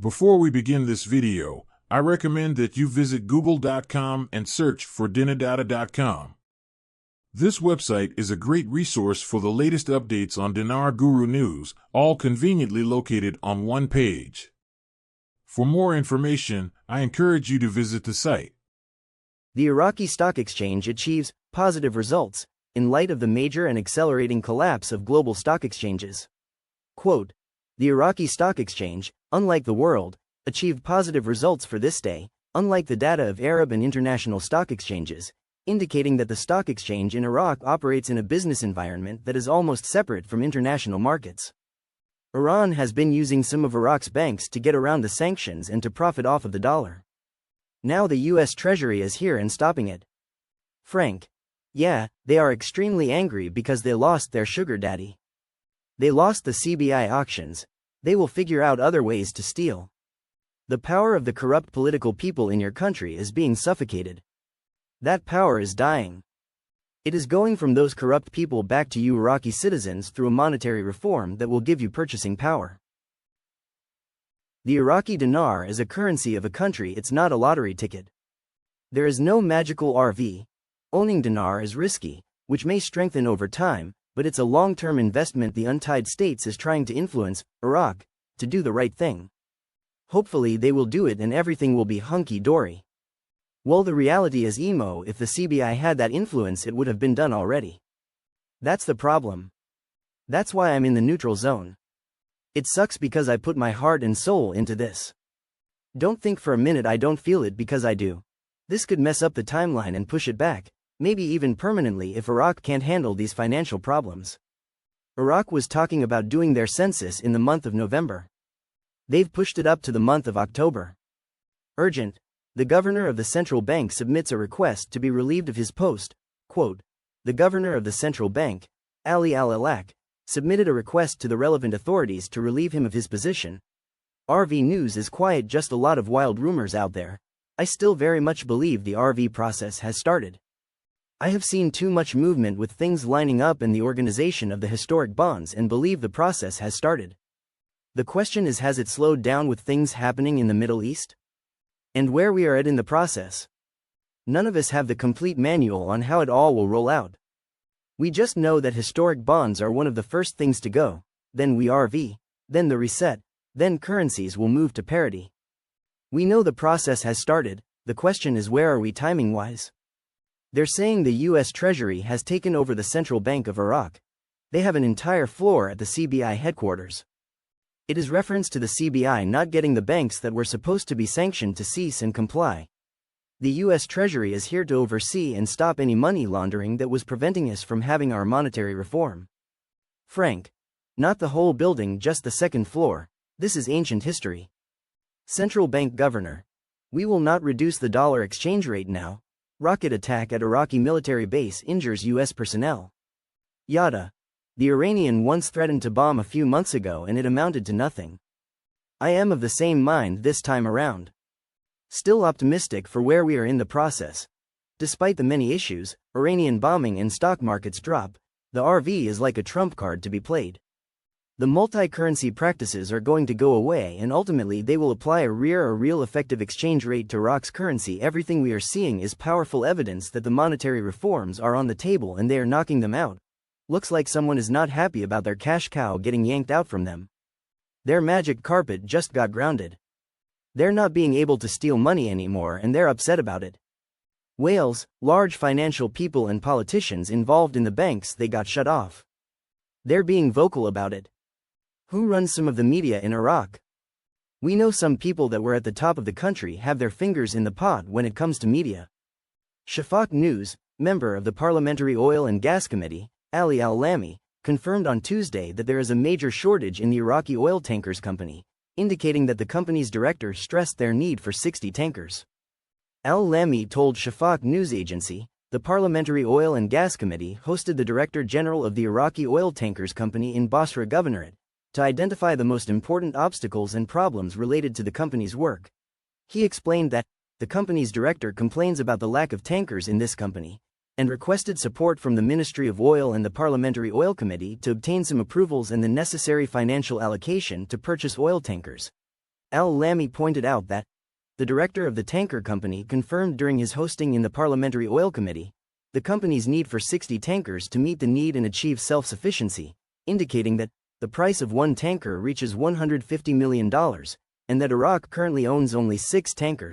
Before we begin this video, I recommend that you visit google.com and search for dinadata.com. This website is a great resource for the latest updates on Dinar Guru news, all conveniently located on one page. For more information, I encourage you to visit the site. The Iraqi Stock Exchange achieves positive results in light of the major and accelerating collapse of global stock exchanges. Quote, the Iraqi Stock Exchange, unlike the world, achieved positive results for this day, unlike the data of Arab and international stock exchanges, indicating that the stock exchange in Iraq operates in a business environment that is almost separate from international markets. Iran has been using some of Iraq's banks to get around the sanctions and to profit off of the dollar. Now the US Treasury is here and stopping it. Frank. Yeah, they are extremely angry because they lost their sugar daddy. They lost the CBI auctions. They will figure out other ways to steal. The power of the corrupt political people in your country is being suffocated. That power is dying. It is going from those corrupt people back to you Iraqi citizens through a monetary reform that will give you purchasing power. The Iraqi dinar is a currency of a country, it's not a lottery ticket. There is no magical RV. Owning dinar is risky, which may strengthen over time, but it's a long-term investment. The United States is trying to influence Iraq to do the right thing. Hopefully they will do it and everything will be hunky-dory. Well, the reality is if the CBI had that influence it would have been done already. That's the problem. That's why I'm in the neutral zone. It sucks because I put my heart and soul into this. Don't think for a minute I don't feel it, because I do. This could mess up the timeline and push it back, maybe even permanently, if Iraq can't handle these financial problems. Iraq was talking about doing their census in the month of November. They've pushed it up to the month of October. Urgent. The governor of the central bank submits a request to be relieved of his post. Quote, the governor of the central bank, Ali Al-Alak, submitted a request to the relevant authorities to relieve him of his position. RV news is quiet, just a lot of wild rumors out there. I still very much believe the RV process has started. I have seen too much movement with things lining up and the organization of the historic bonds and believe the process has started. The question is, has it slowed down with things happening in the Middle East? And where we are at in the process? None of us have the complete manual on how it all will roll out. We just know that historic bonds are one of the first things to go, then we RV, then the reset, then currencies will move to parity. We know the process has started, the question is, where are we timing-wise? They're saying the US Treasury has taken over the Central Bank of Iraq. They have an entire floor at the CBI headquarters. It is reference to the CBI not getting the banks that were supposed to be sanctioned to cease and comply. The US Treasury is here to oversee and stop any money laundering that was preventing us from having our monetary reform. Frank. Not the whole building, just the second floor. This is ancient history. Central Bank Governor. We will not reduce the dollar exchange rate now. Rocket attack at Iraqi military base injures US personnel. Yada. The Iranian once threatened to bomb a few months ago and it amounted to nothing. I am of the same mind this time around. Still optimistic for where we are in the process. Despite the many issues, Iranian bombing and stock markets drop, the RV is like a trump card to be played. The multi-currency practices are going to go away and ultimately they will apply a real effective exchange rate to Iraq's currency. Everything we are seeing is powerful evidence that the monetary reforms are on the table and they are knocking them out. Looks like someone is not happy about their cash cow getting yanked out from them. Their magic carpet just got grounded. They're not being able to steal money anymore and they're upset about it. Whales, large financial people and politicians involved in the banks, they got shut off. They're being vocal about it. Who runs some of the media in Iraq? We know some people that were at the top of the country have their fingers in the pot when it comes to media. Shafaq News, member of the Parliamentary Oil and Gas Committee, Ali Al-Lami, confirmed on Tuesday that there is a major shortage in the Iraqi oil tankers company, indicating that the company's director stressed their need for 60 tankers. Al-Lami told Shafaq News Agency, the Parliamentary Oil and Gas Committee hosted the Director General of the Iraqi Oil Tankers Company in Basra Governorate to identify the most important obstacles and problems related to the company's work. He explained that the company's director complains about the lack of tankers in this company and requested support from the Ministry of Oil and the Parliamentary Oil Committee to obtain some approvals and the necessary financial allocation to purchase oil tankers. Al-Lami pointed out that the director of the tanker company confirmed during his hosting in the Parliamentary Oil Committee the company's need for 60 tankers to meet the need and achieve self-sufficiency, indicating that the price of one tanker reaches $150 million, and that Iraq currently owns only 6 tankers.